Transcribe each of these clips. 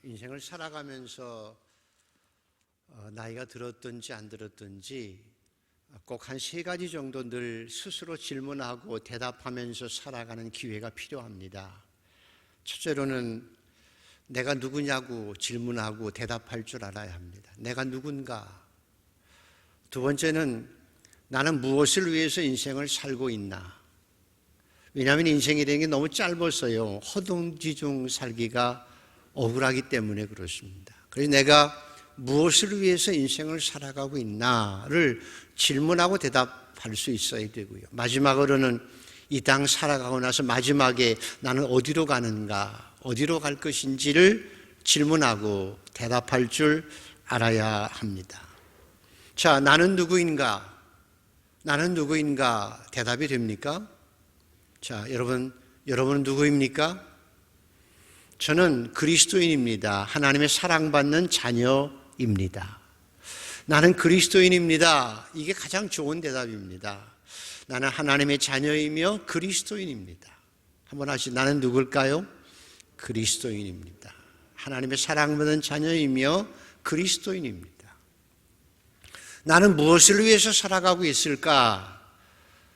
인생을 살아가면서 나이가 들었든지 안 들었든지 꼭 한 3가지 정도 늘 스스로 질문하고 대답하면서 살아가는 기회가 필요합니다. 첫째로는 내가 누구냐고 질문하고 대답할 줄 알아야 합니다. 내가 누군가. 두 번째는 나는 무엇을 위해서 인생을 살고 있나. 왜냐하면 인생이라는 게 너무 짧아서요. 허둥지둥 살기가 억울하기 때문에 그렇습니다. 그래서 내가 무엇을 위해서 인생을 살아가고 있나를 질문하고 대답할 수 있어야 되고요. 마지막으로는 이 땅 살아가고 나서 마지막에 나는 어디로 가는가, 어디로 갈 것인지를 질문하고 대답할 줄 알아야 합니다. 자, 나는 누구인가? 나는 누구인가? 대답이 됩니까? 자, 여러분은 누구입니까? 저는 그리스도인입니다. 하나님의 사랑받는 자녀입니다. 나는 그리스도인입니다. 이게 가장 좋은 대답입니다. 나는 하나님의 자녀이며 그리스도인입니다. 한번 하시죠. 나는 누굴까요? 그리스도인입니다. 하나님의 사랑받는 자녀이며 그리스도인입니다. 나는 무엇을 위해서 살아가고 있을까?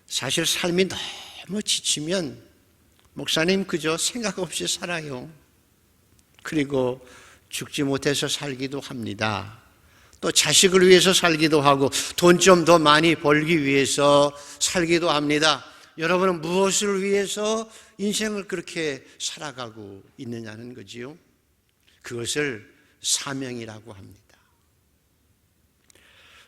사실 삶이 너무 지치면 목사님 그저 생각 없이 살아요. 그리고 죽지 못해서 살기도 합니다. 또 자식을 위해서 살기도 하고 돈 좀 더 많이 벌기 위해서 살기도 합니다. 여러분은 무엇을 위해서 인생을 그렇게 살아가고 있느냐는 거지요. 그것을 사명이라고 합니다.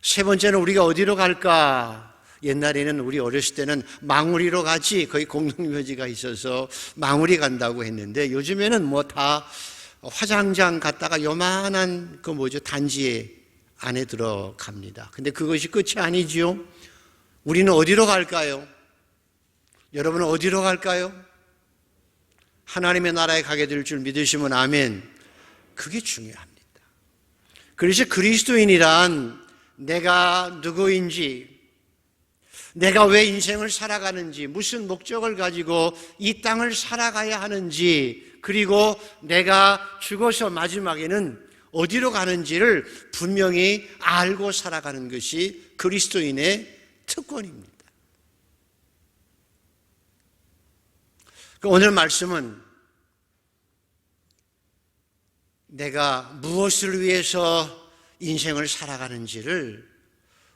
세 번째는 우리가 어디로 갈까? 옛날에는 우리 어렸을 때는 망우리로 가지, 거의 공동묘지가 있어서 망우리 간다고 했는데 요즘에는 뭐 다 화장장 갔다가 요만한 단지에 안에 들어갑니다. 근데 그것이 끝이 아니지요. 우리는 어디로 갈까요? 여러분은 어디로 갈까요? 하나님의 나라에 가게 될 줄 믿으시면 아멘. 그게 중요합니다. 그래서 그리스도인이란 내가 누구인지, 내가 왜 인생을 살아가는지, 무슨 목적을 가지고 이 땅을 살아가야 하는지, 그리고 내가 죽어서 마지막에는 어디로 가는지를 분명히 알고 살아가는 것이 그리스도인의 특권입니다. 오늘 말씀은 내가 무엇을 위해서 인생을 살아가는지를,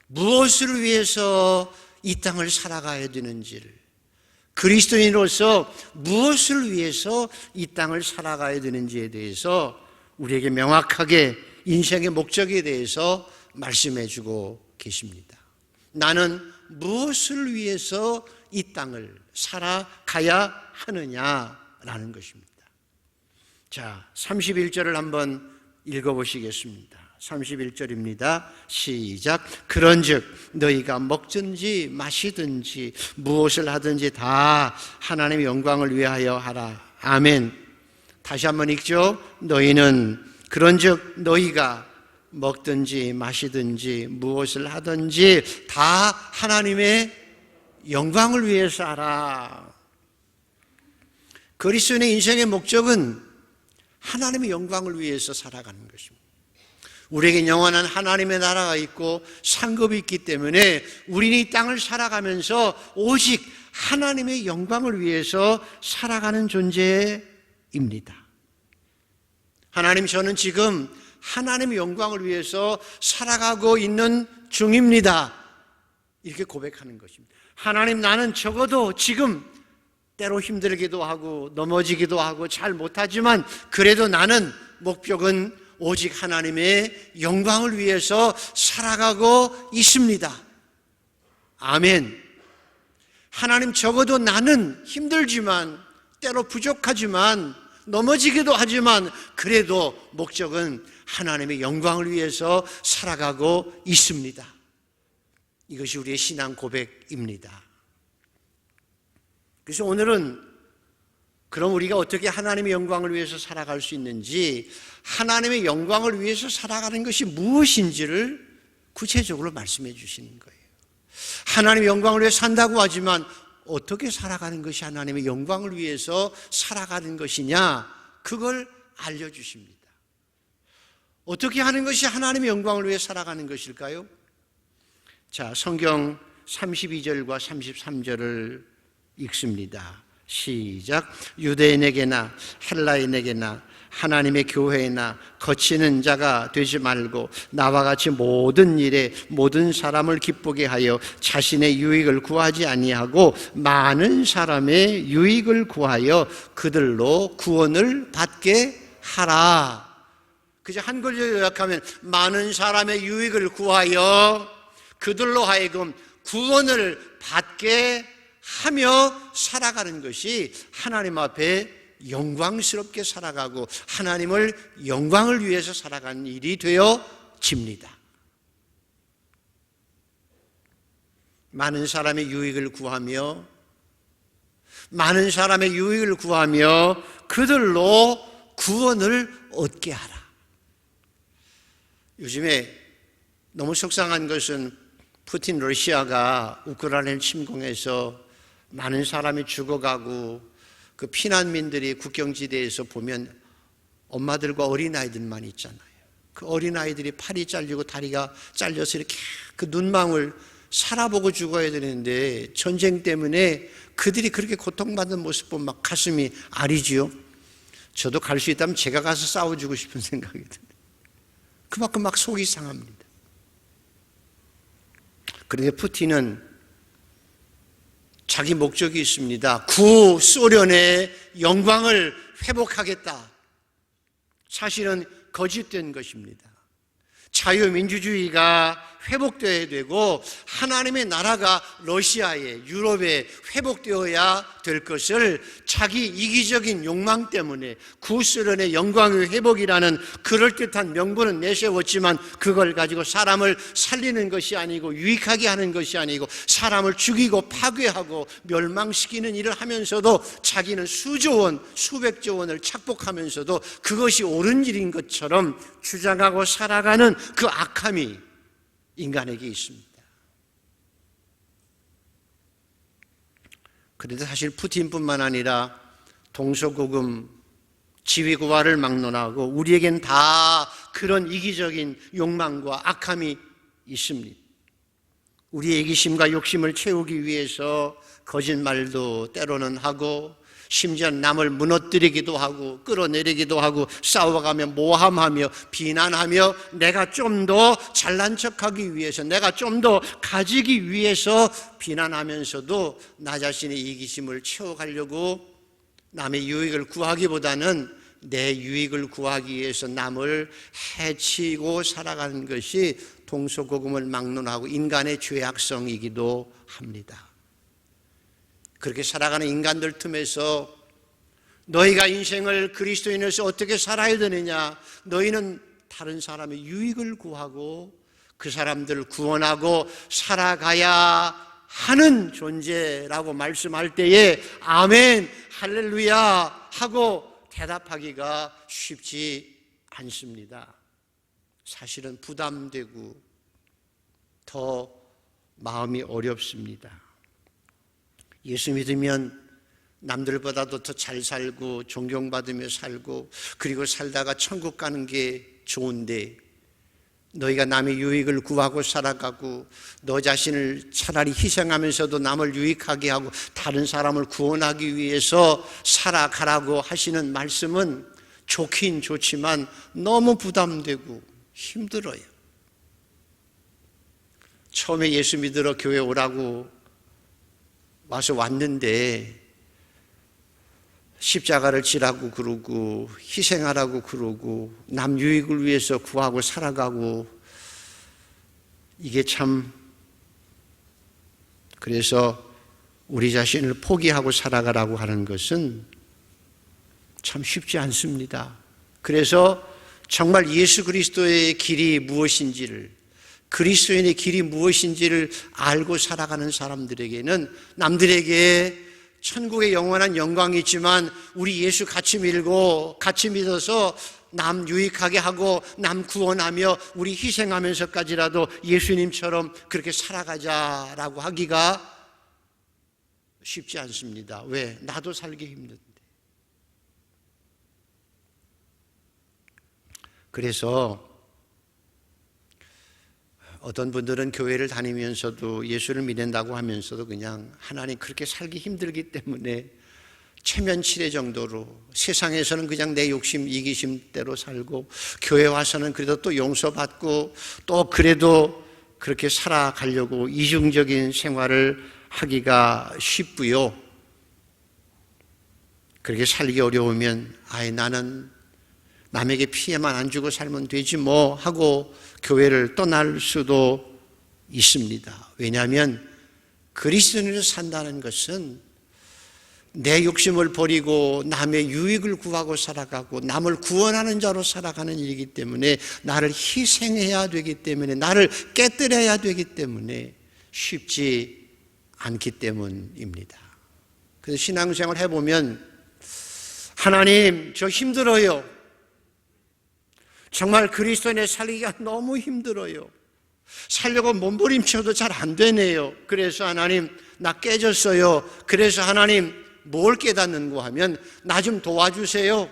무엇을 위해서 이 땅을 살아가야 되는지를, 그리스도인으로서 무엇을 위해서 이 땅을 살아가야 되는지에 대해서 우리에게 명확하게 인생의 목적에 대해서 말씀해 주고 계십니다. 나는 무엇을 위해서 이 땅을 살아가야 하느냐라는 것입니다. 자, 31절을 한번 읽어보시겠습니다. 31절입니다. 시작. 그런즉 너희가 먹든지 마시든지 무엇을 하든지 다 하나님의 영광을 위하여 하라. 아멘. 다시 한번 읽죠. 그런즉 너희가 먹든지 마시든지 무엇을 하든지 다 하나님의 영광을 위해서 하라. 그리스도인의 인생의 목적은 하나님의 영광을 위해서 살아가는 것입니다. 우리에게 영원한 하나님의 나라가 있고 상급이 있기 때문에 우리는 이 땅을 살아가면서 오직 하나님의 영광을 위해서 살아가는 존재입니다. 하나님, 저는 지금 하나님의 영광을 위해서 살아가고 있는 중입니다. 이렇게 고백하는 것입니다. 하나님, 나는 적어도 지금 때로 힘들기도 하고 넘어지기도 하고 잘 못하지만 그래도 나는 목적은 오직 하나님의 영광을 위해서 살아가고 있습니다. 아멘. 하나님, 적어도 나는 힘들지만 때로 부족하지만 넘어지기도 하지만 그래도 목적은 하나님의 영광을 위해서 살아가고 있습니다. 이것이 우리의 신앙 고백입니다. 그래서 오늘은 그럼 우리가 어떻게 하나님의 영광을 위해서 살아갈 수 있는지, 하나님의 영광을 위해서 살아가는 것이 무엇인지를 구체적으로 말씀해 주시는 거예요. 하나님의 영광을 위해 산다고 하지만 어떻게 살아가는 것이 하나님의 영광을 위해서 살아가는 것이냐, 그걸 알려주십니다. 어떻게 하는 것이 하나님의 영광을 위해 살아가는 것일까요? 자, 성경 32절과 33절을 읽습니다. 시작. 유대인에게나 헬라인에게나 하나님의 교회나 거치는 자가 되지 말고 나와 같이 모든 일에 모든 사람을 기쁘게 하여 자신의 유익을 구하지 아니하고 많은 사람의 유익을 구하여 그들로 구원을 받게 하라. 그저 한 글로 요약하면 많은 사람의 유익을 구하여 그들로 하여금 구원을 받게 하며 살아가는 것이 하나님 앞에 영광스럽게 살아가고 하나님을 영광을 위해서 살아가는 일이 되어집니다. 많은 사람의 유익을 구하며 그들로 구원을 얻게 하라. 요즘에 너무 속상한 것은 푸틴 러시아가 우크라이나를 침공해서 많은 사람이 죽어가고 그 피난민들이 국경지대에서 보면 엄마들과 어린아이들만 있잖아요. 그 어린아이들이 팔이 잘리고 다리가 잘려서 이렇게 그 눈망울 살아보고 죽어야 되는데 전쟁 때문에 그들이 그렇게 고통받는 모습 보면 막 가슴이 아리지요. 저도 갈 수 있다면 제가 가서 싸워주고 싶은 생각이 듭니다. 그만큼 막 속이 상합니다. 그런데 푸틴은 자기 목적이 있습니다. 구소련의 영광을 회복하겠다. 사실은 거짓된 것입니다. 자유민주주의가 회복되어야 되고 하나님의 나라가 러시아에, 유럽에 회복되어야 될 것을 자기 이기적인 욕망 때문에 구소련의 영광의 회복이라는 그럴듯한 명분은 내세웠지만 그걸 가지고 사람을 살리는 것이 아니고 유익하게 하는 것이 아니고 사람을 죽이고 파괴하고 멸망시키는 일을 하면서도 자기는 수조 원, 수백조 원을 착복하면서도 그것이 옳은 일인 것처럼 주장하고 살아가는 그 악함이 인간에게 있습니다. 그런데 사실 푸틴뿐만 아니라 동서고금 지위고하를 막론하고 우리에겐 다 그런 이기적인 욕망과 악함이 있습니다. 우리의 이기심과 욕심을 채우기 위해서 거짓말도 때로는 하고 심지어 남을 무너뜨리기도 하고 끌어내리기도 하고 싸워가며 모함하며 비난하며 내가 좀 더 잘난 척하기 위해서 내가 좀 더 가지기 위해서 비난하면서도 나 자신의 이기심을 채워가려고 남의 유익을 구하기보다는 내 유익을 구하기 위해서 남을 해치고 살아가는 것이 동서고금을 막론하고 인간의 죄악성이기도 합니다. 그렇게 살아가는 인간들 틈에서 너희가 인생을 그리스도인으로서 어떻게 살아야 되느냐, 너희는 다른 사람의 유익을 구하고 그 사람들을 구원하고 살아가야 하는 존재라고 말씀할 때에 아멘, 할렐루야 하고 대답하기가 쉽지 않습니다. 사실은 부담되고 더 마음이 어렵습니다. 예수 믿으면 남들보다도 더 잘 살고 존경받으며 살고 그리고 살다가 천국 가는 게 좋은데 너희가 남의 유익을 구하고 살아가고 너 자신을 차라리 희생하면서도 남을 유익하게 하고 다른 사람을 구원하기 위해서 살아가라고 하시는 말씀은 좋긴 좋지만 너무 부담되고 힘들어요. 처음에 예수 믿으러 교회 오라고 와서 왔는데 십자가를 지라고 그러고 희생하라고 그러고 남 유익을 위해서 구하고 살아가고 이게 참 그래서 우리 자신을 포기하고 살아가라고 하는 것은 참 쉽지 않습니다. 그래서 정말 예수 그리스도의 길이 무엇인지를 그리스도인의 길이 무엇인지를 알고 살아가는 사람들에게는 남들에게 천국의 영원한 영광이 있지만 우리 예수 같이 믿고 같이 믿어서 남 유익하게 하고 남 구원하며 우리 희생하면서까지라도 예수님처럼 그렇게 살아가자라고 하기가 쉽지 않습니다. 왜? 나도 살기 힘든데. 그래서 어떤 분들은 교회를 다니면서도 예수를 믿는다고 하면서도 그냥 하나님 그렇게 살기 힘들기 때문에 체면치레 정도로 세상에서는 그냥 내 욕심 이기심대로 살고 교회 와서는 그래도 또 용서받고 또 그래도 그렇게 살아가려고 이중적인 생활을 하기가 쉽고요. 그렇게 살기 어려우면 나는 남에게 피해만 안 주고 살면 되지 뭐 하고 교회를 떠날 수도 있습니다. 왜냐하면 그리스도인으로 산다는 것은 내 욕심을 버리고 남의 유익을 구하고 살아가고 남을 구원하는 자로 살아가는 일이기 때문에 나를 희생해야 되기 때문에 나를 깨뜨려야 되기 때문에 쉽지 않기 때문입니다. 그래서 신앙생활 해보면 하나님 저 힘들어요. 정말 그리스도인의 살기가 너무 힘들어요. 살려고 몸부림쳐도 잘 안 되네요. 그래서 하나님 나 깨졌어요. 그래서 하나님 뭘 깨닫는고 하면 나 좀 도와주세요.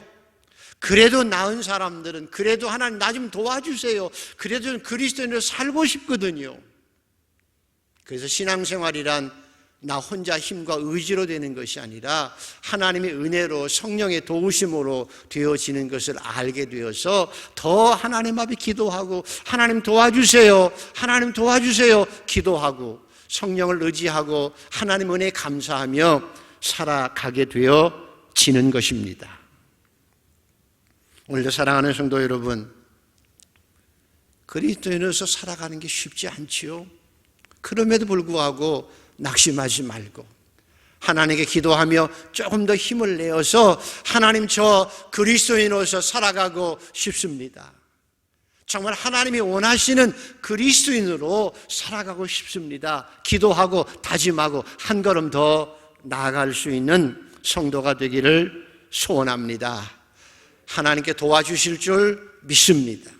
그래도 나은 사람들은 그래도 하나님 나 좀 도와주세요. 그래도 그리스도인으로 살고 싶거든요. 그래서 신앙생활이란 나 혼자 힘과 의지로 되는 것이 아니라 하나님의 은혜로 성령의 도우심으로 되어지는 것을 알게 되어서 더 하나님 앞에 기도하고 하나님 도와주세요. 하나님 도와주세요. 기도하고 성령을 의지하고 하나님 은혜에 감사하며 살아가게 되어지는 것입니다. 오늘도 사랑하는 성도 여러분, 그리스도인으로서 살아가는 게 쉽지 않지요. 그럼에도 불구하고 낙심하지 말고 하나님께 기도하며 조금 더 힘을 내어서 하나님 저 그리스도인으로서 살아가고 싶습니다. 정말 하나님이 원하시는 그리스도인으로 살아가고 싶습니다. 기도하고 다짐하고 한 걸음 더 나아갈 수 있는 성도가 되기를 소원합니다. 하나님께 도와주실 줄 믿습니다.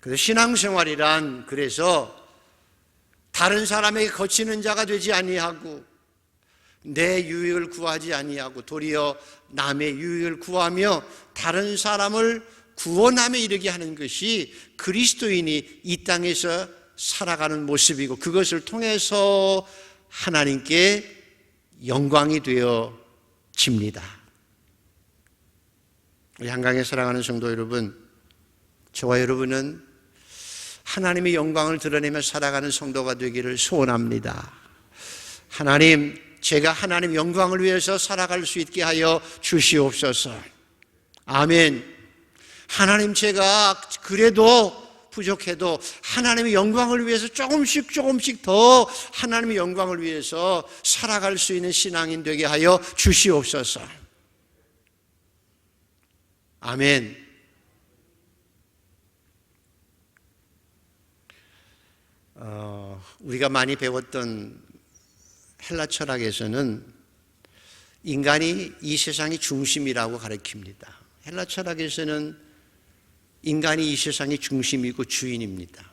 그래서 신앙생활이란 그래서 다른 사람에게 거치는 자가 되지 아니하고 내 유익을 구하지 아니하고 도리어 남의 유익을 구하며 다른 사람을 구원함에 이르게 하는 것이 그리스도인이 이 땅에서 살아가는 모습이고 그것을 통해서 하나님께 영광이 되어집니다. 우리 한강에 사랑하는 성도 여러분, 저와 여러분은 하나님의 영광을 드러내며 살아가는 성도가 되기를 소원합니다. 하나님, 제가 하나님 영광을 위해서 살아갈 수 있게 하여 주시옵소서. 아멘. 하나님, 제가 그래도 부족해도 하나님의 영광을 위해서 조금씩 더 하나님의 영광을 위해서 살아갈 수 있는 신앙인 되게 하여 주시옵소서. 아멘. 우리가 많이 배웠던 헬라 철학에서는 인간이 이 세상의 중심이라고 가르칩니다. 헬라 철학에서는 인간이 이 세상의 중심이고 주인입니다.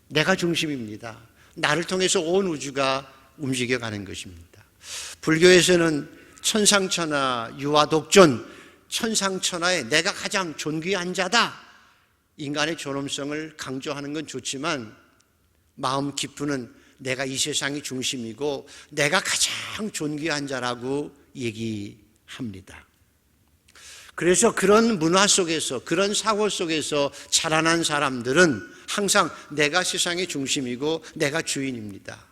내가 중심입니다. 나를 통해서 온 우주가 움직여가는 것입니다. 불교에서는 천상천하, 유아독존, 천상천하에 내가 가장 존귀한 자다. 인간의 존엄성을 강조하는 건 좋지만 마음 깊이는 내가 이 세상의 중심이고 내가 가장 존귀한 자라고 얘기합니다. 그래서 그런 문화 속에서 그런 사고 속에서 자라난 사람들은 항상 내가 세상의 중심이고 내가 주인입니다.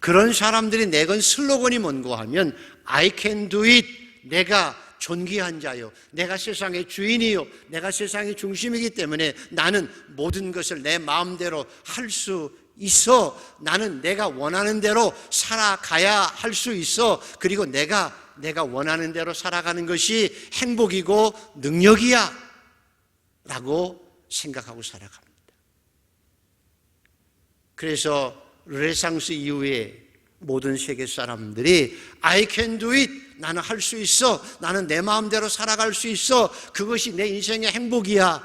그런 사람들이 내건 슬로건이 뭔고 하면 I can do it. 내가 존귀한 자요. 내가 세상의 주인이요. 내가 세상의 중심이기 때문에 나는 모든 것을 내 마음대로 할 수 있어. 나는 내가 원하는 대로 살아가야 할 수 있어. 그리고 내가 원하는 대로 살아가는 것이 행복이고 능력이야 라고 생각하고 살아갑니다. 그래서 르네상스 이후에 모든 세계 사람들이 I can do it. 나는 할 수 있어. 나는 내 마음대로 살아갈 수 있어. 그것이 내 인생의 행복이야.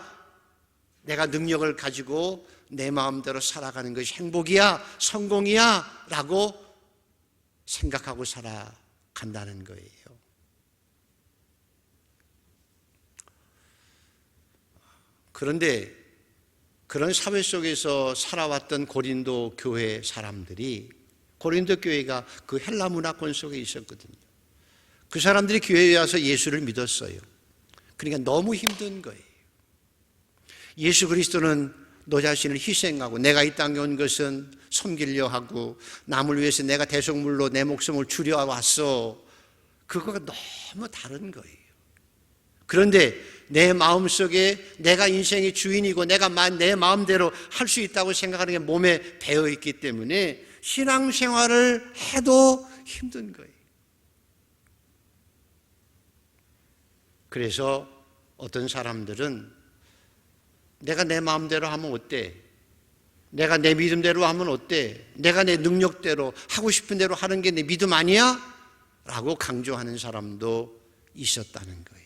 내가 능력을 가지고 내 마음대로 살아가는 것이 행복이야, 성공이야 라고 생각하고 살아간다는 거예요. 그런데 그런 사회 속에서 살아왔던 고린도 교회 사람들이, 고린도 교회가 그 헬라 문화권 속에 있었거든요. 그 사람들이 교회에 와서 예수를 믿었어요. 그러니까 너무 힘든 거예요. 예수 그리스도는 너 자신을 희생하고, 내가 이 땅에 온 것은 섬기려 하고 남을 위해서 내가 대속물로 내 목숨을 주려 왔어. 그거가 너무 다른 거예요. 그런데 내 마음속에 내가 인생의 주인이고 내가 내 마음대로 할 수 있다고 생각하는 게 몸에 배어있기 때문에 신앙생활을 해도 힘든 거예요. 그래서 어떤 사람들은 내가 내 마음대로 하면 어때? 내가 내 믿음대로 하면 어때? 내가 내 능력대로 하고 싶은 대로 하는 게 내 믿음 아니야? 라고 강조하는 사람도 있었다는 거예요.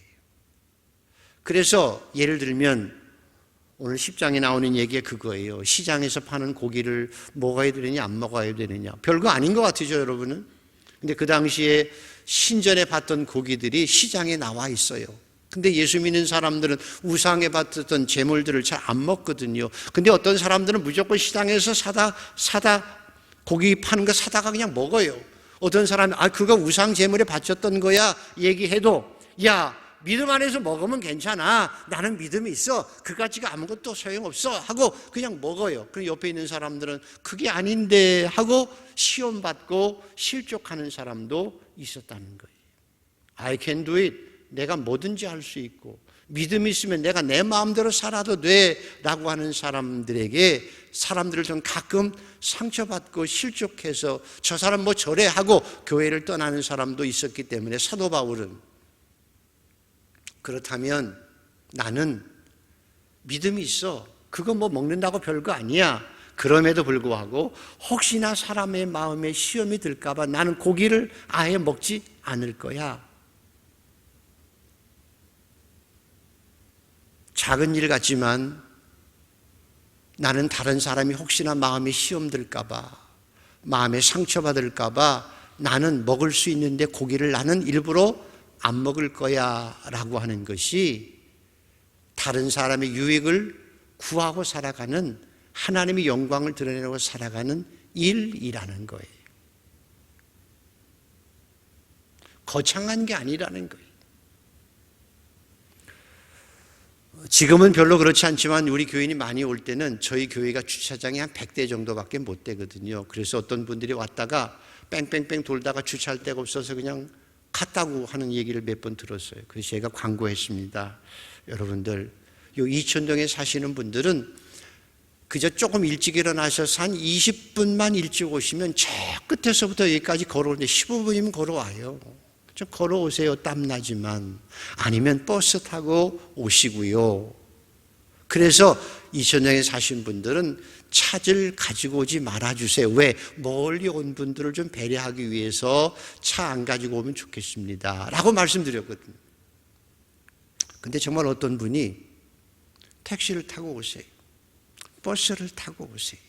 그래서 예를 들면 오늘 10장에 나오는 얘기가 그거예요. 시장에서 파는 고기를 먹어야 되느냐 안 먹어야 되느냐. 별거 아닌 것 같으죠, 여러분은? 근데 그 당시에 신전에 봤던 고기들이 시장에 나와 있어요. 근데 예수 믿는 사람들은 우상에 받았던 제물들을 잘 안 먹거든요. 근데 어떤 사람들은 무조건 시장에서 사다 고기 파는 거 사다가 그냥 먹어요. 어떤 사람은 그거 우상 제물에 바쳤던 거야 얘기해도, 야, 믿음 안에서 먹으면 괜찮아. 나는 믿음이 있어. 그까지가 아무것도 소용없어 하고 그냥 먹어요. 그럼 옆에 있는 사람들은 그게 아닌데 하고 시험받고 실족하는 사람도 있었다는 거예요. I can do it. 내가 뭐든지 할 수 있고 믿음이 있으면 내가 내 마음대로 살아도 돼 라고 하는 사람들을 좀 가끔 상처받고 실족해서 저 사람 뭐 저래 하고 교회를 떠나는 사람도 있었기 때문에 사도 바울은, 그렇다면 나는 믿음이 있어. 그거 뭐 먹는다고 별거 아니야. 그럼에도 불구하고 혹시나 사람의 마음에 시험이 들까 봐 나는 고기를 아예 먹지 않을 거야. 작은 일 같지만 나는 다른 사람이 혹시나 마음에 시험 들까 봐, 마음에 상처받을까 봐 나는 먹을 수 있는데 고기를 나는 일부러 안 먹을 거야 라고 하는 것이 다른 사람의 유익을 구하고 살아가는, 하나님의 영광을 드러내고 살아가는 일이라는 거예요. 거창한 게 아니라는 거예요. 지금은 별로 그렇지 않지만 우리 교인이 많이 올 때는 저희 교회가 주차장이 한 100대 정도밖에 못 되거든요. 그래서 어떤 분들이 왔다가 뺑뺑뺑 돌다가 주차할 데가 없어서 그냥 갔다고 하는 얘기를 몇 번 들었어요. 그래서 제가 광고했습니다. 여러분들, 요 이천동에 사시는 분들은 그저 조금 일찍 일어나셔서 한 20분만 일찍 오시면 저 끝에서부터 여기까지 걸어오는데 15분이면 걸어와요. 좀 걸어오세요. 땀나지만. 아니면 버스 타고 오시고요. 그래서 이천동에 사신 분들은 차를 가지고 오지 말아주세요. 왜? 멀리 온 분들을 좀 배려하기 위해서 차 안 가지고 오면 좋겠습니다 라고 말씀드렸거든요. 근데 정말 어떤 분이 택시를 타고 오세요. 버스를 타고 오세요.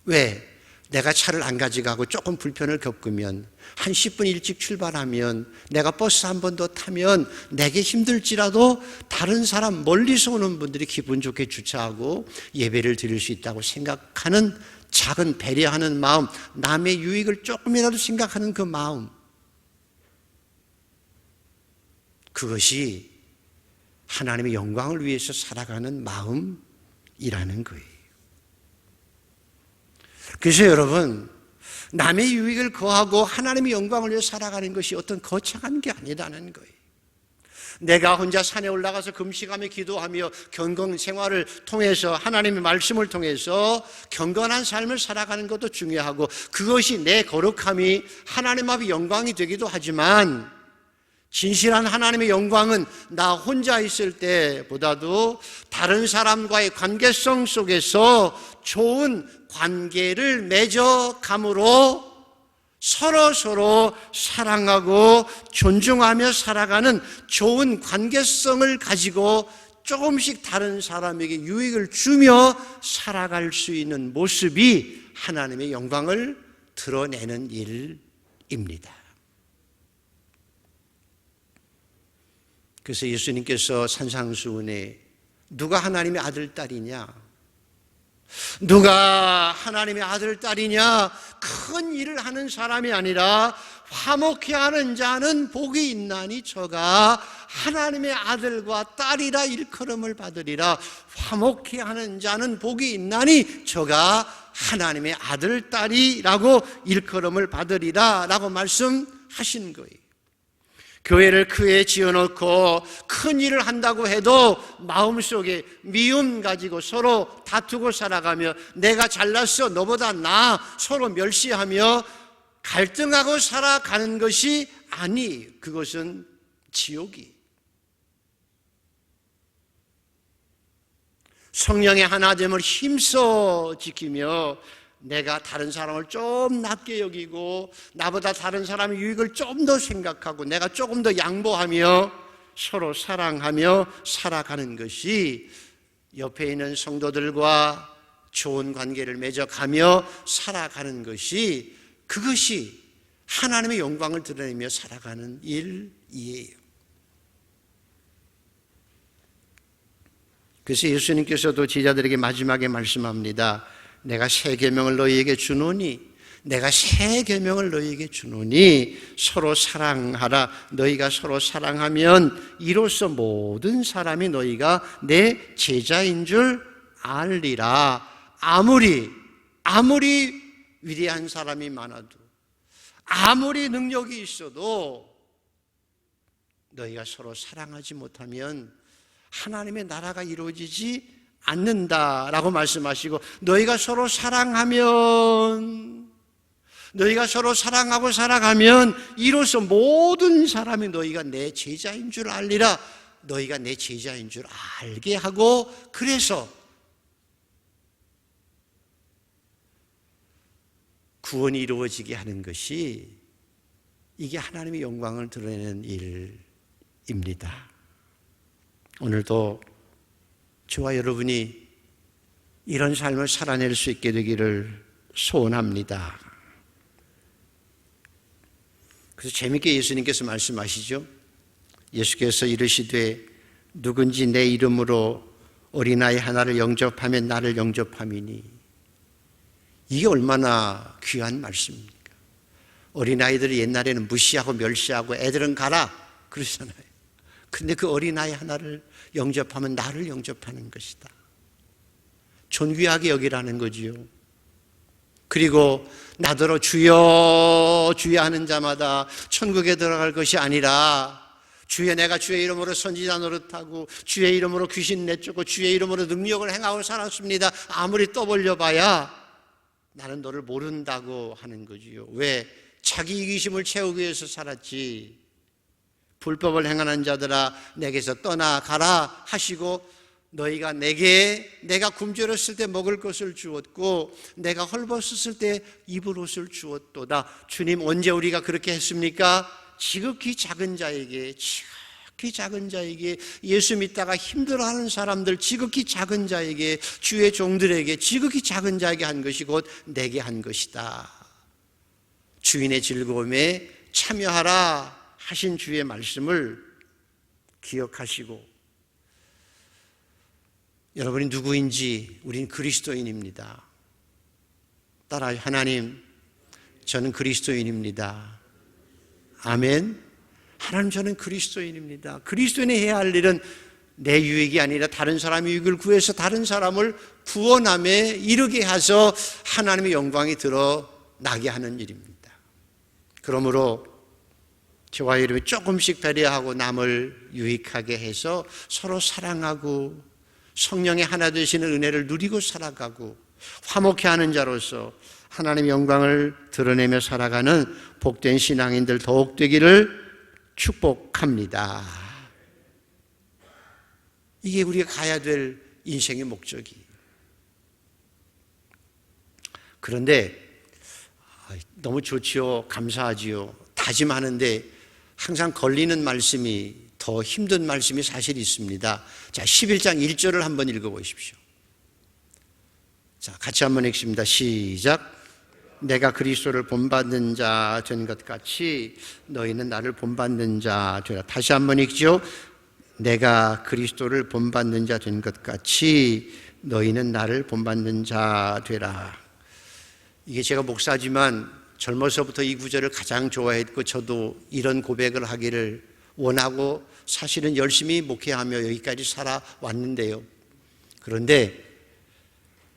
왜? 내가 차를 안 가져가고 조금 불편을 겪으면 한 10분 일찍 출발하면 내가 버스 한 번 더 타면 내게 힘들지라도 다른 사람, 멀리서 오는 분들이 기분 좋게 주차하고 예배를 드릴 수 있다고 생각하는 작은 배려하는 마음, 남의 유익을 조금이라도 생각하는 그 마음, 그것이 하나님의 영광을 위해서 살아가는 마음이라는 거예요. 그래서 여러분, 남의 유익을 거하고 하나님의 영광을 위해 살아가는 것이 어떤 거창한 게 아니라는 거예요. 내가 혼자 산에 올라가서 금식하며 기도하며 경건 생활을 통해서 하나님의 말씀을 통해서 경건한 삶을 살아가는 것도 중요하고 그것이 내 거룩함이 하나님 앞에 영광이 되기도 하지만 진실한 하나님의 영광은 나 혼자 있을 때보다도 다른 사람과의 관계성 속에서 좋은 관계를 맺어감으로 서로 사랑하고 존중하며 살아가는 좋은 관계성을 가지고 조금씩 다른 사람에게 유익을 주며 살아갈 수 있는 모습이 하나님의 영광을 드러내는 일입니다. 그래서 예수님께서 산상수훈에 누가 하나님의 아들, 딸이냐? 누가 하나님의 아들, 딸이냐? 큰 일을 하는 사람이 아니라 화목히 하는 자는 복이 있나니 저가 하나님의 아들과 딸이라 일컬음을 받으리라. 화목히 하는 자는 복이 있나니 저가 하나님의 아들, 딸이라고 일컬음을 받으리라 라고 말씀하신 거예요. 교회를 크게 지어놓고 큰 일을 한다고 해도 마음속에 미움 가지고 서로 다투고 살아가며 내가 잘났어, 너보다 나아, 서로 멸시하며 갈등하고 살아가는 것이 아니에요. 그것은 지옥이. 성령의 하나됨을 힘써 지키며 내가 다른 사람을 좀 낮게 여기고 나보다 다른 사람의 유익을 좀 더 생각하고 내가 조금 더 양보하며 서로 사랑하며 살아가는 것이 옆에 있는 성도들과 좋은 관계를 맺어가며 살아가는 것이, 그것이 하나님의 영광을 드러내며 살아가는 일이에요. 그래서 예수님께서도 제자들에게 마지막에 말씀합니다. 내가 새 계명을 너희에게 주노니, 내가 새 계명을 너희에게 주노니 서로 사랑하라. 너희가 서로 사랑하면 이로써 모든 사람이 너희가 내 제자인 줄 알리라. 아무리 위대한 사람이 많아도, 아무리 능력이 있어도 너희가 서로 사랑하지 못하면 하나님의 나라가 이루어지지 않는다라고 말씀하시고, 너희가 서로 사랑하면, 너희가 서로 사랑하고 살아가면 이로써 모든 사람이 너희가 내 제자인 줄 알리라. 너희가 내 제자인 줄 알게 하고, 그래서 구원이 이루어지게 하는 것이, 이게 하나님의 영광을 드러내는 일입니다. 오늘도 저와 여러분이 이런 삶을 살아낼 수 있게 되기를 소원합니다. 그래서 재밌게 예수님께서 말씀하시죠. 예수께서 이르시되 누군지 내 이름으로 어린아이 하나를 영접하면 나를 영접함이니. 이게 얼마나 귀한 말씀입니까? 어린아이들이 옛날에는 무시하고 멸시하고 애들은 가라 그러잖아요. 근데 그 어린아이 하나를 영접하면 나를 영접하는 것이다. 존귀하게 여기라는 거지요. 그리고 나더러 주여 주여 하는 자마다 천국에 들어갈 것이 아니라, 주여 내가 주의 이름으로 선지자 노릇하고 주의 이름으로 귀신 내쫓고 주의 이름으로 능력을 행하고 살았습니다. 아무리 떠벌려 봐야 나는 너를 모른다고 하는 거지요. 왜? 자기 이기심을 채우기 위해서 살았지. 불법을 행하는 자들아 내게서 떠나가라 하시고, 너희가 내가 굶주렸을 때 먹을 것을 주었고 내가 헐벗었을 때 입을 옷을 주었도다. 주님, 언제 우리가 그렇게 했습니까? 지극히 작은 자에게, 예수 믿다가 힘들어하는 사람들, 지극히 작은 자에게, 주의 종들에게, 지극히 작은 자에게 한 것이 곧 내게 한 것이다. 주인의 즐거움에 참여하라 하신 주의 말씀을 기억하시고, 여러분이 누구인지, 우린 그리스도인입니다. 따라하여, 하나님, 저는 그리스도인입니다. 아멘. 하나님, 저는 그리스도인입니다. 그리스도인이 해야 할 일은 내 유익이 아니라 다른 사람의 유익을 구해서 다른 사람을 구원함에 이르게 해서 하나님의 영광이 드러나게 하는 일입니다. 그러므로 저와 여러분이 조금씩 배려하고 남을 유익하게 해서 서로 사랑하고 성령의 하나 되시는 은혜를 누리고 살아가고 화목해 하는 자로서 하나님의 영광을 드러내며 살아가는 복된 신앙인들 더욱 되기를 축복합니다. 이게 우리가 가야 될 인생의 목적이에요. 그런데 너무 좋지요, 감사하지요, 다짐하는데 항상 걸리는 말씀이, 더 힘든 말씀이 사실 있습니다. 자, 11장 1절을 한번 읽어보십시오. 자, 같이 한번 읽습니다. 시작. 내가 그리스도를 본받는 자 된 것 같이 너희는 나를 본받는 자 되라. 다시 한번 읽죠. 내가 그리스도를 본받는 자 된 것 같이 너희는 나를 본받는 자 되라. 이게 제가 목사지만 젊어서부터 이 구절을 가장 좋아했고 저도 이런 고백을 하기를 원하고 사실은 열심히 목회하며 여기까지 살아왔는데요. 그런데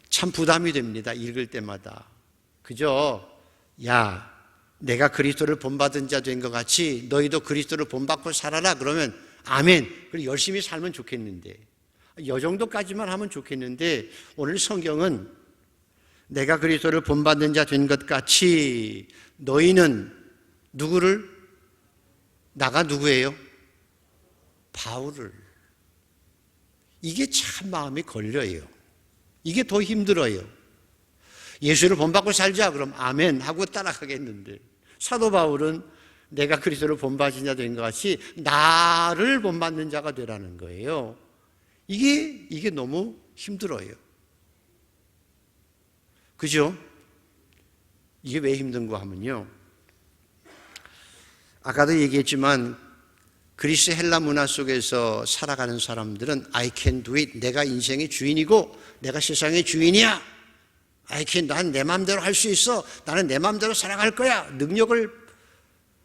참 부담이 됩니다. 읽을 때마다. 그죠? 야, 내가 그리스도를 본받은 자 된 것 같이 너희도 그리스도를 본받고 살아라. 그러면 아멘. 그리고 열심히 살면 좋겠는데, 이 정도까지만 하면 좋겠는데, 오늘 성경은 내가 그리스도를 본받는 자 된 것 같이 너희는 누구를? 나가 누구예요? 바울을. 이게 참 마음에 걸려요. 이게 더 힘들어요. 예수를 본받고 살자 그럼 아멘 하고 따라가겠는데, 사도 바울은 내가 그리스도를 본받은 자 된 것 같이 나를 본받는 자가 되라는 거예요. 이게 너무 힘들어요. 그죠? 이게 왜 힘든가 하면요, 아까도 얘기했지만 그리스 헬라 문화 속에서 살아가는 사람들은 I can do it, 내가 인생의 주인이고 내가 세상의 주인이야, 난 내 마음대로 할 수 있어, 나는 내 마음대로 살아갈 거야, 능력을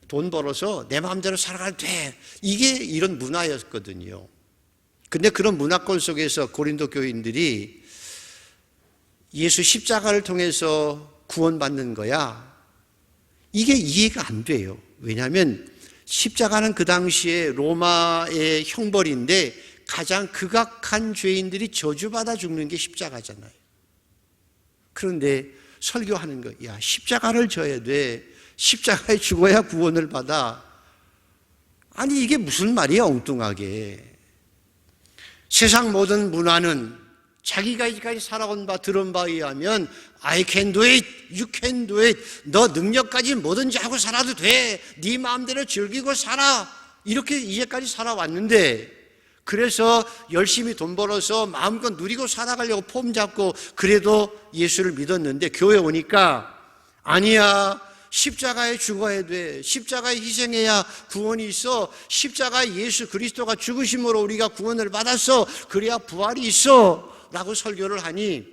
돈 벌어서 내 마음대로 살아갈 돼, 이게 이런 문화였거든요. 근데 그런 문화권 속에서 고린도 교인들이 예수 십자가를 통해서 구원받는 거야, 이게 이해가 안 돼요. 왜냐하면 십자가는 그 당시에 로마의 형벌인데 가장 극악한 죄인들이 저주받아 죽는 게 십자가잖아요. 그런데 설교하는 거, 야, 십자가를 져야 돼, 십자가에 죽어야 구원을 받아. 아니 이게 무슨 말이야, 엉뚱하게. 세상 모든 문화는 자기가 이제까지 살아온 바 들은 바에 의하면 I can do it, you can do it, 너 능력까지 뭐든지 하고 살아도 돼, 네 마음대로 즐기고 살아, 이렇게 이제까지 살아왔는데, 그래서 열심히 돈 벌어서 마음껏 누리고 살아가려고 폼 잡고 그래도 예수를 믿었는데 교회 오니까 아니야, 십자가에 죽어야 돼, 십자가에 희생해야 구원이 있어, 십자가에 예수 그리스도가 죽으심으로 우리가 구원을 받았어, 그래야 부활이 있어 라고 설교를 하니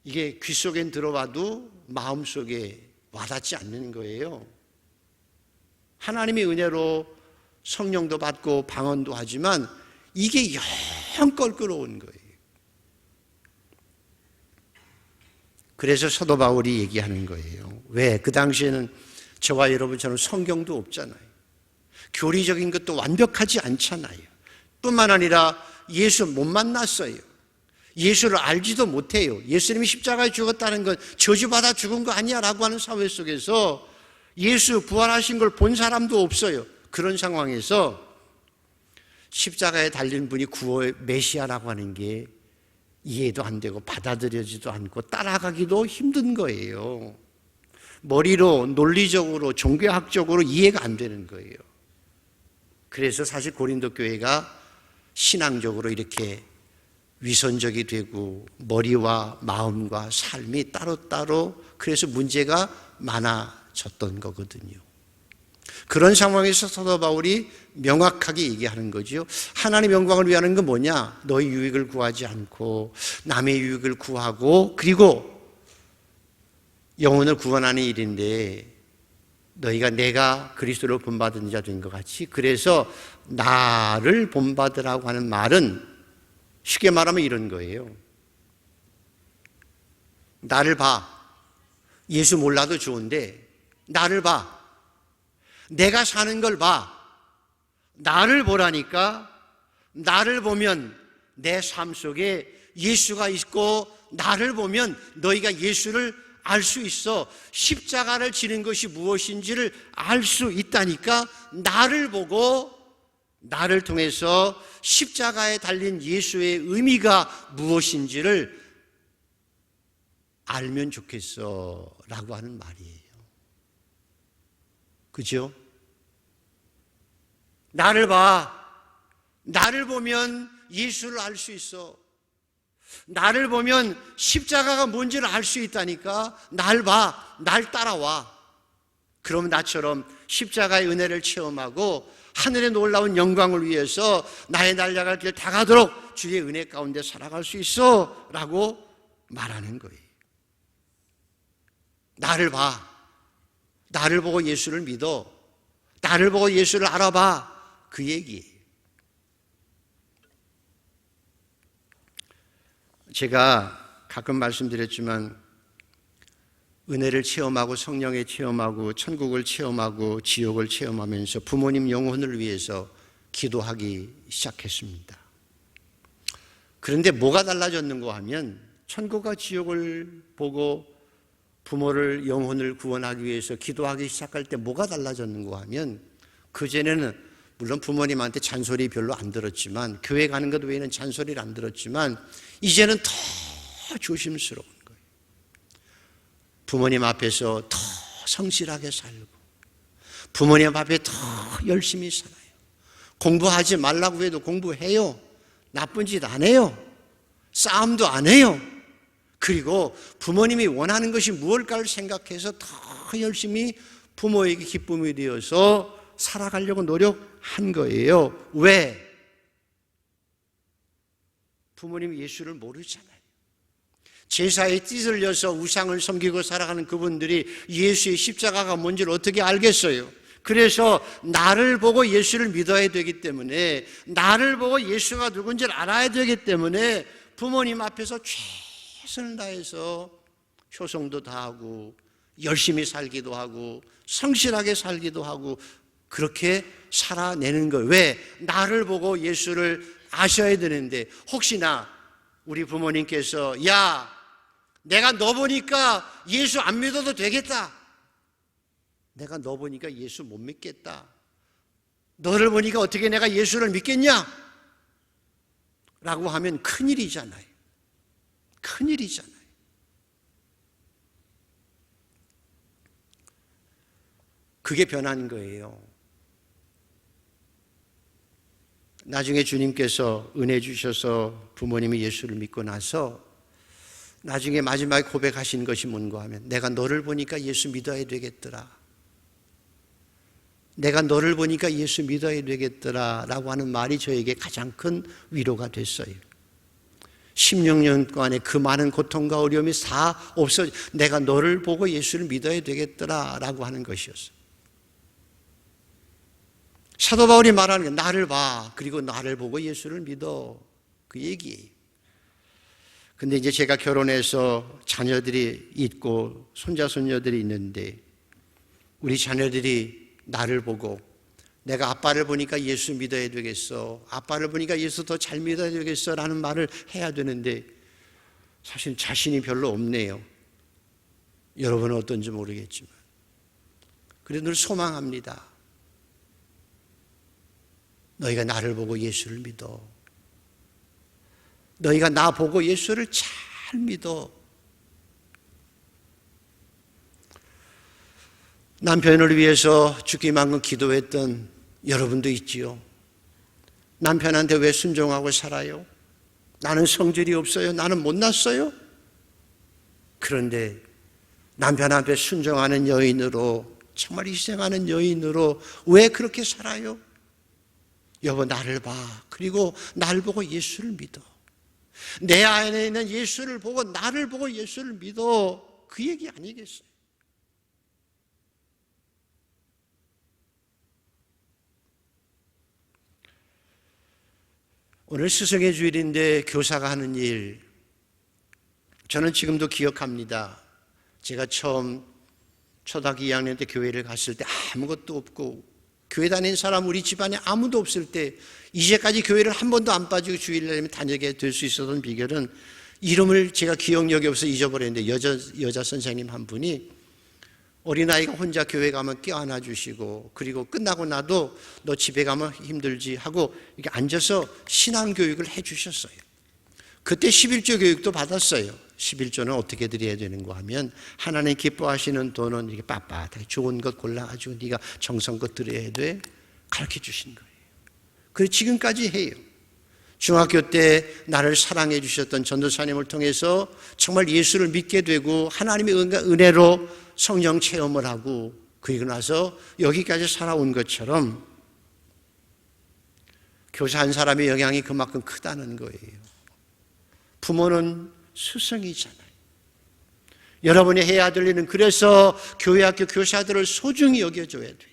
이게 귀 속엔 들어와도 마음속에 와닿지 않는 거예요. 하나님의 은혜로 성령도 받고 방언도 하지만 이게 영 껄끄러운 거예요. 그래서 사도 바울이 얘기하는 거예요. 왜? 그 당시에는 저와 여러분처럼 성경도 없잖아요. 교리적인 것도 완벽하지 않잖아요. 뿐만 아니라 예수 못 만났어요. 예수를 알지도 못해요. 예수님이 십자가에 죽었다는 건 저주받아 죽은 거 아니야 라고 하는 사회 속에서 예수 부활하신 걸 본 사람도 없어요. 그런 상황에서 십자가에 달린 분이 구원의 메시아라고 하는 게 이해도 안 되고 받아들여지도 않고 따라가기도 힘든 거예요. 머리로 논리적으로 종교학적으로 이해가 안 되는 거예요. 그래서 사실 고린도 교회가 신앙적으로 이렇게 위선적이 되고 머리와 마음과 삶이 따로따로, 그래서 문제가 많아졌던 거거든요. 그런 상황에서 사도 바울이 명확하게 얘기하는 거죠. 하나님의 영광을 위하는 건 뭐냐? 너의 유익을 구하지 않고 남의 유익을 구하고, 그리고 영혼을 구원하는 일인데 너희가 내가 그리스도를 본받은 자 된 것 같이, 그래서 나를 본받으라고 하는 말은 쉽게 말하면 이런 거예요. 나를 봐. 예수 몰라도 좋은데 나를 봐. 내가 사는 걸 봐. 나를 보라니까. 나를 보면 내 삶 속에 예수가 있고, 나를 보면 너희가 예수를 알 수 있어. 십자가를 지는 것이 무엇인지를 알 수 있다니까. 나를 보고 나를 통해서 십자가에 달린 예수의 의미가 무엇인지를 알면 좋겠어 라고 하는 말이에요. 그죠? 나를 봐. 나를 보면 예수를 알 수 있어. 나를 보면 십자가가 뭔지를 알 수 있다니까. 날 봐. 날 따라와. 그러면 나처럼 십자가의 은혜를 체험하고 하늘의 놀라운 영광을 위해서 나의 날아갈 길 다 가도록 주의 은혜 가운데 살아갈 수 있어 라고 말하는 거예요. 나를 봐. 나를 보고 예수를 믿어. 나를 보고 예수를 알아봐. 그 얘기예요. 제가 가끔 말씀드렸지만 은혜를 체험하고 성령을 체험하고 천국을 체험하고 지옥을 체험하면서 부모님 영혼을 위해서 기도하기 시작했습니다. 그런데 뭐가 달라졌는가 하면 천국과 지옥을 보고 부모를 영혼을 구원하기 위해서 기도하기 시작할 때 뭐가 달라졌는가 하면 그전에는 물론 부모님한테 잔소리 별로 안 들었지만 교회 가는 것 외에는 잔소리를 안 들었지만 이제는 더 조심스러운 거예요. 부모님 앞에서 더 성실하게 살고 부모님 앞에 더 열심히 살아요. 공부하지 말라고 해도 공부해요. 나쁜 짓 안 해요. 싸움도 안 해요. 그리고 부모님이 원하는 것이 무엇일까를 생각해서 더 열심히 부모에게 기쁨이 되어서 살아가려고 노력한 거예요. 왜? 부모님이 예수를 모르잖아요. 제사에 띠들려서 우상을 섬기고 살아가는 그분들이 예수의 십자가가 뭔지를 어떻게 알겠어요? 그래서 나를 보고 예수를 믿어야 되기 때문에 나를 보고 예수가 누군지를 알아야 되기 때문에 부모님 앞에서 최선을 다해서 효성도 다하고 열심히 살기도 하고 성실하게 살기도 하고 그렇게 살아내는 거예요. 왜? 나를 보고 예수를 아셔야 되는데 혹시나 우리 부모님께서 야 내가 너 보니까 예수 안 믿어도 되겠다. 내가 너 보니까 예수 못 믿겠다. 너를 보니까 어떻게 내가 예수를 믿겠냐? 라고 하면 큰일이잖아요. 큰일이잖아요. 그게 변한 거예요. 나중에 주님께서 은혜 주셔서 부모님이 예수를 믿고 나서 나중에 마지막에 고백하신 것이 뭔가 하면 내가 너를 보니까 예수 믿어야 되겠더라. 내가 너를 보니까 예수 믿어야 되겠더라 라고 하는 말이 저에게 가장 큰 위로가 됐어요. 16년간의 그 많은 고통과 어려움이 다 없어져 내가 너를 보고 예수를 믿어야 되겠더라 라고 하는 것이었어요. 사도 바울이 말하는 게 나를 봐. 그리고 나를 보고 예수를 믿어. 그 얘기예요. 근데 이제 제가 결혼해서 자녀들이 있고 손자, 손녀들이 있는데 우리 자녀들이 나를 보고 내가 아빠를 보니까 예수 믿어야 되겠어. 아빠를 보니까 예수 더 잘 믿어야 되겠어. 라는 말을 해야 되는데 사실 자신이 별로 없네요. 여러분은 어떤지 모르겠지만. 그래도 늘 소망합니다. 너희가 나를 보고 예수를 믿어. 너희가 나 보고 예수를 잘 믿어. 남편을 위해서 죽기만큼 기도했던 여러분도 있지요. 남편한테 왜 순종하고 살아요? 나는 성질이 없어요. 나는 못났어요. 그런데 남편한테 순종하는 여인으로 정말 희생하는 여인으로 왜 그렇게 살아요? 여보 나를 봐. 그리고 날 보고 예수를 믿어. 내 안에 있는 예수를 보고 나를 보고 예수를 믿어. 그 얘기 아니겠어요? 오늘 스승의 주일인데 교사가 하는 일 저는 지금도 기억합니다. 제가 처음 초등학교 2학년 때 교회를 갔을 때 아무것도 없고 교회 다니는 사람 우리 집안에 아무도 없을 때 이제까지 교회를 한 번도 안 빠지고 주일날에 다니게 될 수 있었던 비결은 이름을 제가 기억력이 없어서 잊어버렸는데 여자 선생님 한 분이 어린아이가 혼자 교회 가면 껴안아 주시고 그리고 끝나고 나도 너 집에 가면 힘들지 하고 이렇게 앉아서 신앙교육을 해 주셨어요. 그때 11조 교육도 받았어요. 11조는 어떻게 드려야 되는가 하면 하나님 기뻐하시는 돈은 이렇게 빳빳하게 좋은 것 골라가지고 네가 정성껏 드려야 돼 가르쳐 주신 거예요. 그래서 지금까지 해요. 중학교 때 나를 사랑해 주셨던 전도사님을 통해서 정말 예수를 믿게 되고 하나님의 은혜로 성령 체험을 하고 그리고 나서 여기까지 살아온 것처럼 교사 한 사람의 영향이 그만큼 크다는 거예요. 부모는 스승이잖아요. 여러분이 해야 될 일은 그래서 교회 학교 교사들을 소중히 여겨줘야 돼요.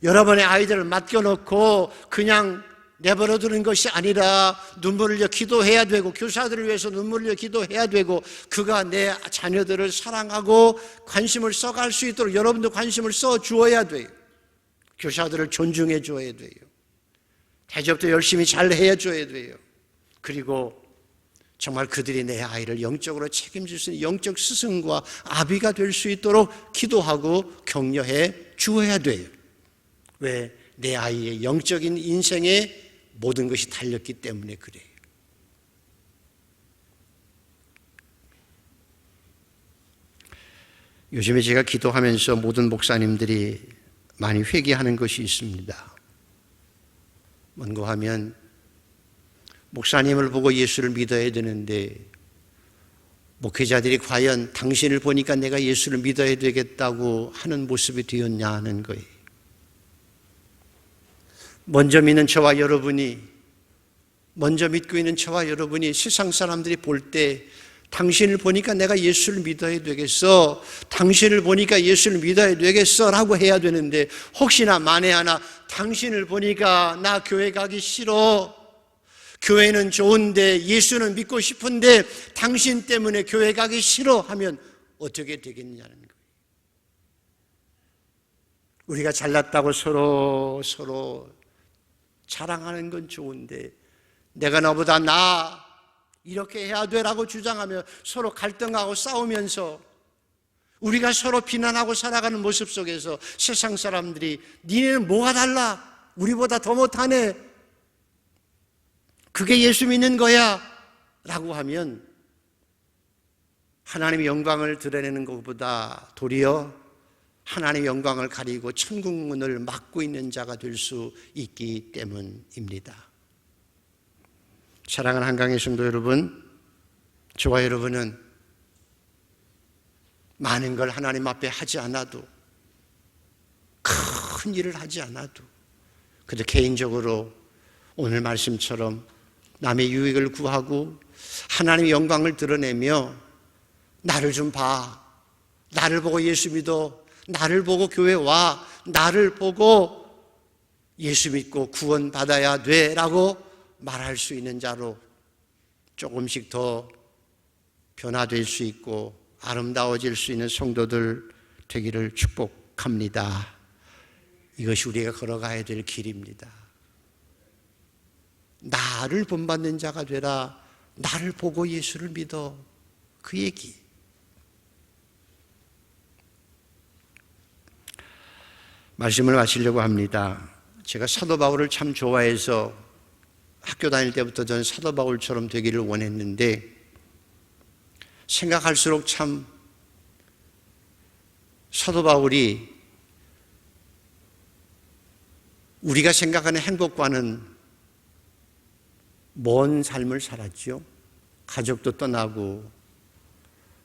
여러분의 아이들을 맡겨놓고 그냥 내버려 두는 것이 아니라 눈물을 흘려 기도해야 되고, 교사들을 위해서 눈물을 흘려 기도해야 되고, 그가 내 자녀들을 사랑하고 관심을 써갈 수 있도록 여러분도 관심을 써 주어야 돼요. 교사들을 존중해 줘야 돼요. 대접도 열심히 잘 해줘야 돼요. 그리고 정말 그들이 내 아이를 영적으로 책임질 수 있는 영적 스승과 아비가 될 수 있도록 기도하고 격려해 주어야 돼요. 왜? 내 아이의 영적인 인생에 모든 것이 달렸기 때문에 그래요. 요즘에 제가 기도하면서 모든 목사님들이 많이 회개하는 것이 있습니다. 뭔가 하면 목사님을 보고 예수를 믿어야 되는데 목회자들이 과연 당신을 보니까 내가 예수를 믿어야 되겠다고 하는 모습이 되었냐 하는 거예요. 먼저 믿는 저와 여러분이, 먼저 믿고 있는 저와 여러분이 세상 사람들이 볼 때 당신을 보니까 내가 예수를 믿어야 되겠어, 당신을 보니까 예수를 믿어야 되겠어 라고 해야 되는데, 혹시나 만에 하나 당신을 보니까 나 교회 가기 싫어, 교회는 좋은데 예수는 믿고 싶은데 당신 때문에 교회 가기 싫어 하면 어떻게 되겠냐는 거예요. 우리가 잘났다고 서로 자랑하는 건 좋은데 내가 너보다 나아, 이렇게 해야 되라고 주장하며 서로 갈등하고 싸우면서 우리가 서로 비난하고 살아가는 모습 속에서 세상 사람들이 니네는 뭐가 달라? 우리보다 더 못하네? 그게 예수 믿는 거야? 라고 하면 하나님의 영광을 드러내는 것보다 도리어 하나님의 영광을 가리고 천국 문을 막고 있는 자가 될 수 있기 때문입니다. 사랑하는 한강의 성도 여러분, 저와 여러분은 많은 걸 하나님 앞에 하지 않아도, 큰 일을 하지 않아도, 그래도 개인적으로 오늘 말씀처럼 남의 유익을 구하고 하나님의 영광을 드러내며 나를 좀 봐, 나를 보고 예수 믿어, 나를 보고 교회 와, 나를 보고 예수 믿고 구원 받아야 돼 라고 말할 수 있는 자로 조금씩 더 변화될 수 있고 아름다워질 수 있는 성도들 되기를 축복합니다. 이것이 우리가 걸어가야 될 길입니다. 나를 본받는 자가 되라, 나를 보고 예수를 믿어, 그 얘기. 말씀을 마치려고 합니다. 제가 사도 바울을 참 좋아해서 학교 다닐 때부터 저는 사도 바울처럼 되기를 원했는데 생각할수록 참 사도 바울이 우리가 생각하는 행복과는 먼 삶을 살았죠. 가족도 떠나고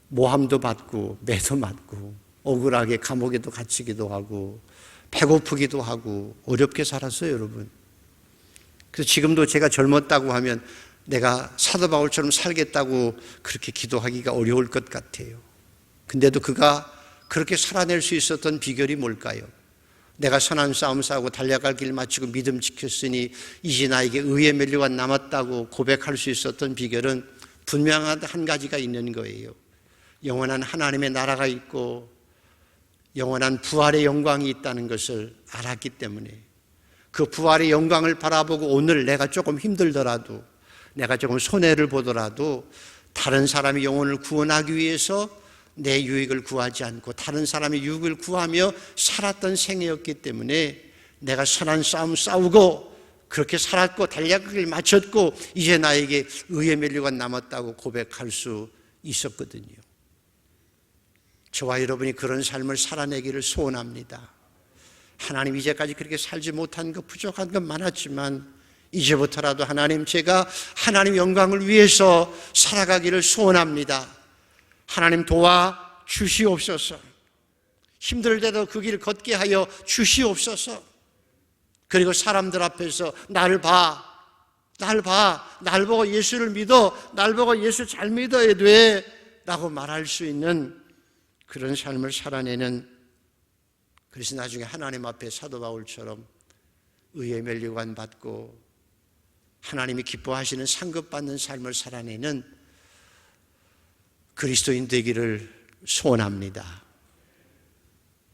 모함도 받고 매도 맞고 억울하게 감옥에도 갇히기도 하고 배고프기도 하고 어렵게 살았어요, 여러분. 그래서 지금도 제가 젊었다고 하면 내가 사도 바울처럼 살겠다고 그렇게 기도하기가 어려울 것 같아요. 근데도 그가 그렇게 살아낼 수 있었던 비결이 뭘까요? 내가 선한 싸움 싸우고 달려갈 길 마치고 믿음 지켰으니 이제 나에게 의의 멸류가 남았다고 고백할 수 있었던 비결은 분명한 한 가지가 있는 거예요. 영원한 하나님의 나라가 있고 영원한 부활의 영광이 있다는 것을 알았기 때문에 그 부활의 영광을 바라보고 오늘 내가 조금 힘들더라도, 내가 조금 손해를 보더라도 다른 사람의 영혼을 구원하기 위해서 내 유익을 구하지 않고 다른 사람의 유익을 구하며 살았던 생애였기 때문에 내가 선한 싸움 싸우고 그렇게 살았고 달려가길 마쳤고 이제 나에게 의의 멸류가 남았다고 고백할 수 있었거든요. 저와 여러분이 그런 삶을 살아내기를 소원합니다. 하나님, 이제까지 그렇게 살지 못한 것, 부족한 것 많았지만 이제부터라도 하나님, 제가 하나님 영광을 위해서 살아가기를 소원합니다. 하나님 도와 주시옵소서. 힘들 때도 그 길 걷게 하여 주시옵소서. 그리고 사람들 앞에서 날 봐, 날 보고 예수를 믿어, 날 보고 예수 잘 믿어야 돼 라고 말할 수 있는 그런 삶을 살아내는, 그래서 나중에 하나님 앞에 사도 바울처럼 의의 면류관 받고 하나님이 기뻐하시는 상급받는 삶을 살아내는 그리스도인 되기를 소원합니다.